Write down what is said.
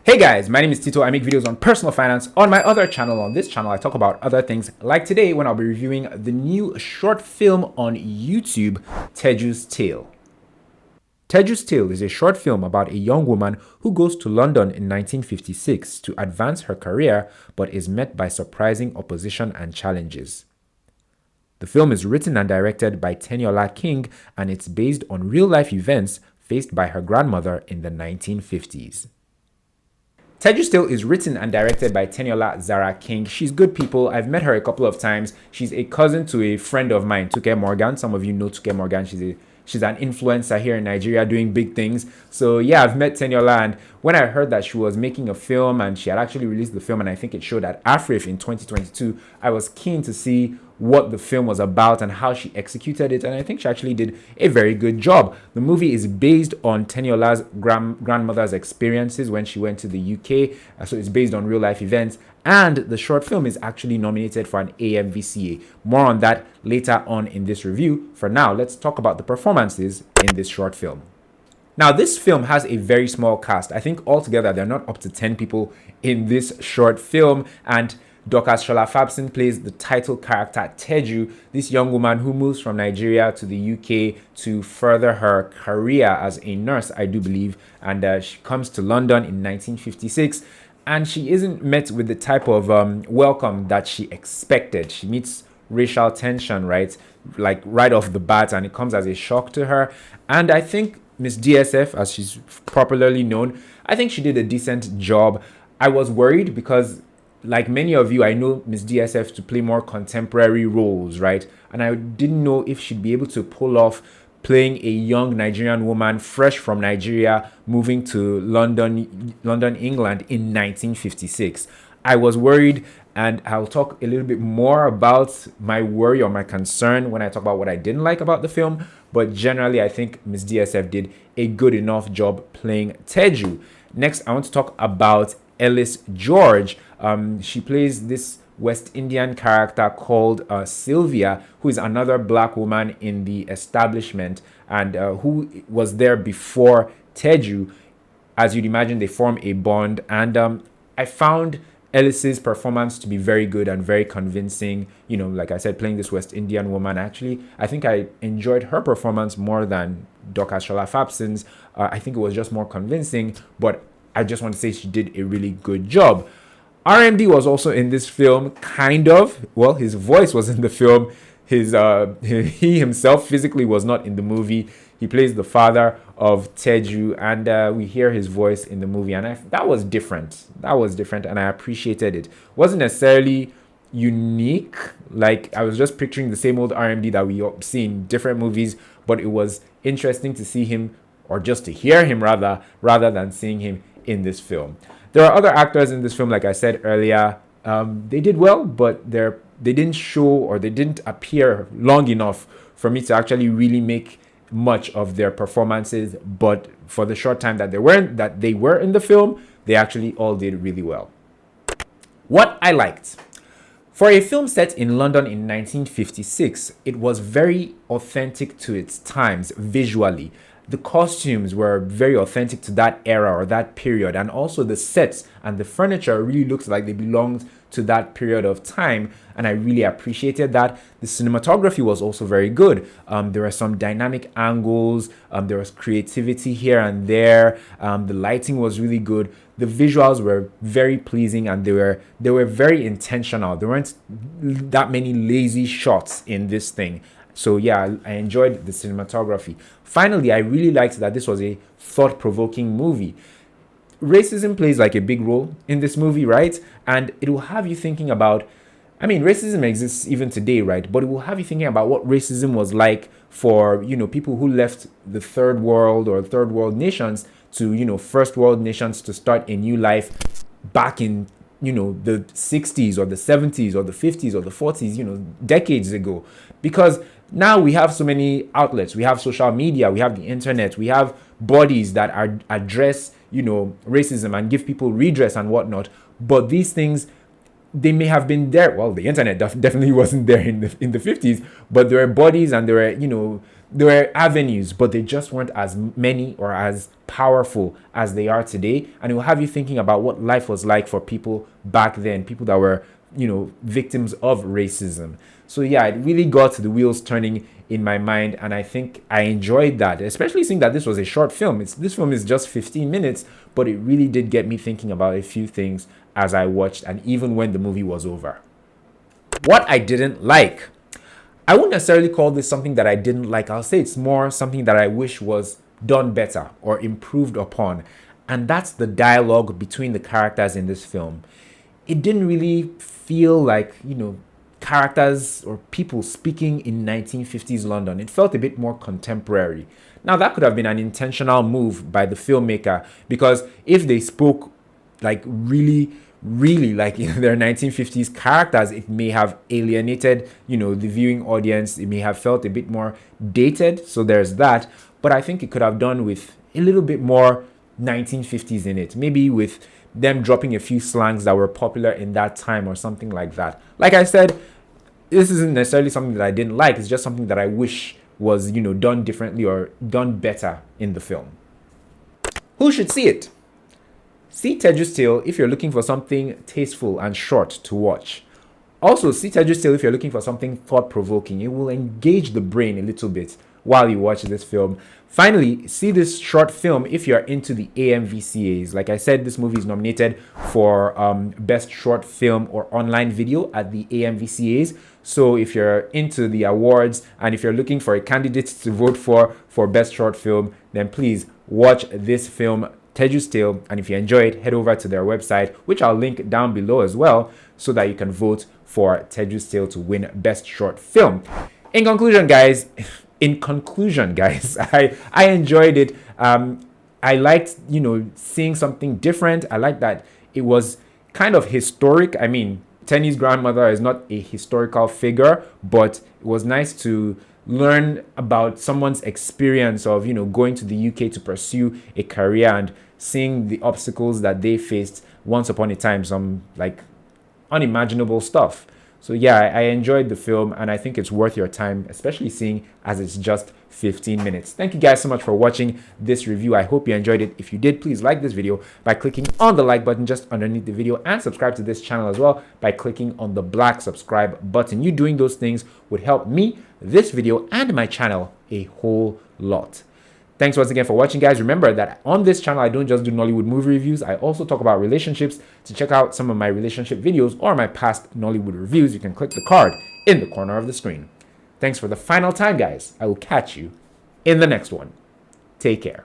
Hey guys, my name is Tito. I make videos on personal finance. On my other channel, on this channel, I talk about other things, like today when I'll be reviewing the new short film on YouTube, Teju's Tale. Teju's Tale is a short film about a young woman who goes to London in 1956 to advance her career but is met by surprising opposition and challenges. The film is written and directed by Teniola King, and it's based on real-life events faced by her grandmother in the 1950s. Teju's Tale is written and directed by Teniola Zara King. She's good people. I've met her a couple of times. She's a cousin to a friend of mine, Tuke Morgan. Some of you know Tuke Morgan. She's an influencer here in Nigeria doing big things. So yeah, I've met Teniola, and when I heard that she was making a film and she had actually released the film, and I think it showed at AFRIF in 2022, I was keen to see what the film was about and how she executed it, and I think she actually did a very good job. The movie is based on Teniola's grandmother's experiences when she went to the UK, so it's based on real life events, and the short film is actually nominated for an AMVCA. More on that later on in this review. For now, let's talk about the performances in this short film. Now, this film has a very small cast. I think altogether they're not up to 10 people in this short film, and Dorcas Shola Fapson plays the title character Teju, this young woman who moves from Nigeria to the UK to further her career as a nurse, I do believe, and she comes to London in 1956, and she isn't met with the type of welcome that she expected. She meets racial tension, right? Like right off the bat, and it comes as a shock to her. And I think Miss DSF, as she's popularly known, I think she did a decent job. I was worried because, like many of you, I know Miss DSF to play more contemporary roles, right? And I didn't know if she'd be able to pull off playing a young Nigerian woman fresh from Nigeria moving to London, England in 1956. I was worried, and I'll talk a little bit more about my worry or my concern when I talk about what I didn't like about the film. But generally, I think Miss DSF did a good enough job playing Teju. Next, I want to talk about Ellis George. She plays this West Indian character called Sylvia, who is another black woman in the establishment and who was there before Teju. As you'd imagine, they form a bond, and I found Ellis's performance to be very good and very convincing. You know, like I said, playing this West Indian woman, actually, I think I enjoyed her performance more than Dorcas Shola Fapson's. I think it was just more convincing, but I just want to say she did a really good job. RMD was also in this film, kind of. Well, his voice was in the film. He himself physically was not in the movie. He plays the father of Teju, and we hear his voice in the movie, and that was different. That was different, and I appreciated it. Wasn't necessarily unique. Like, I was just picturing the same old RMD that we see in different movies, but it was interesting to see him, or just to hear him rather than seeing him in this film. There are other actors in this film, like I said earlier. They did well, but they didn't show, or they didn't appear long enough for me to actually really make much of their performances. But for the short time that they were in the film, they actually all did really well. What I liked. For a film set in London in 1956, it was very authentic to its times visually. The costumes were very authentic to that era or that period, and also the sets and the furniture really looked like they belonged to that period of time, and I really appreciated that. The cinematography was also very good. There were some dynamic angles, there was creativity here and there, the lighting was really good. The visuals were very pleasing, and they were very intentional. There weren't that many lazy shots in this thing. So yeah, I enjoyed the cinematography. Finally, I really liked that this was a thought-provoking movie. Racism plays like a big role in this movie, right? And it will have you thinking about, I mean, racism exists even today, right? But it will have you thinking about what racism was like for, people who left the third world or third world nations to, first world nations to start a new life back in, the 60s or the 70s or the 50s or the 40s, decades ago. Because now we have so many outlets. We have social media, we have the internet, we have bodies that address, racism and give people redress and whatnot. But these things, they may have been there. Well, the internet definitely wasn't there in the 50s, but there were bodies and there were, there were avenues, but they just weren't as many or as powerful as they are today. And it will have you thinking about what life was like for people back then, people that were, victims of racism. So yeah, it really got the wheels turning in my mind, and I think I enjoyed that, especially seeing that this was a short film. This film is just 15 minutes, but it really did get me thinking about a few things as I watched, and even when the movie was over. What I didn't like. I wouldn't necessarily call this something that I didn't like. I'll say it's more something that I wish was done better or improved upon. And that's the dialogue between the characters in this film. It didn't really feel like, characters or people speaking in 1950s London. It felt a bit more contemporary. Now, that could have been an intentional move by the filmmaker, because if they spoke like really like in their 1950s characters, it may have alienated, the viewing audience. It may have felt a bit more dated. So there's that. But I think it could have done with a little bit more 1950s in it. Maybe with them dropping a few slangs that were popular in that time or something like that. Like I said, this isn't necessarily something that I didn't like. It's just something that I wish was, done differently or done better in the film. Who should see it? See Teju's Tale if you're looking for something tasteful and short to watch. Also, see Teju's Tale if you're looking for something thought-provoking. It will engage the brain a little bit while you watch this film. Finally, see this short film if you're into the AMVCAs. Like I said, this movie is nominated for Best Short Film or Online Video at the AMVCAs. So if you're into the awards and if you're looking for a candidate to vote for Best Short Film, then please watch this film, Teju's Tale, and if you enjoy it, head over to their website, which I'll link down below as well, so that you can vote for Teju's Tale to win Best Short Film. In conclusion, guys, I enjoyed it. I liked, seeing something different. I liked that it was kind of historic. I mean, Tenny's grandmother is not a historical figure, but it was nice to learn about someone's experience of, going to the UK to pursue a career and seeing the obstacles that they faced once upon a time, some like unimaginable stuff. So yeah, I enjoyed the film, and I think it's worth your time, especially seeing as it's just 15 minutes. Thank you guys so much for watching this review. I hope you enjoyed it. If you did, please like this video by clicking on the like button just underneath the video, and subscribe to this channel as well by clicking on the black subscribe button. You doing those things would help me, this video, and my channel a whole lot. Thanks once again for watching, guys. Remember that on this channel, I don't just do Nollywood movie reviews. I also talk about relationships. To check out some of my relationship videos or my past Nollywood reviews, you can click the card in the corner of the screen. Thanks for the final time, guys. I will catch you in the next one. Take care.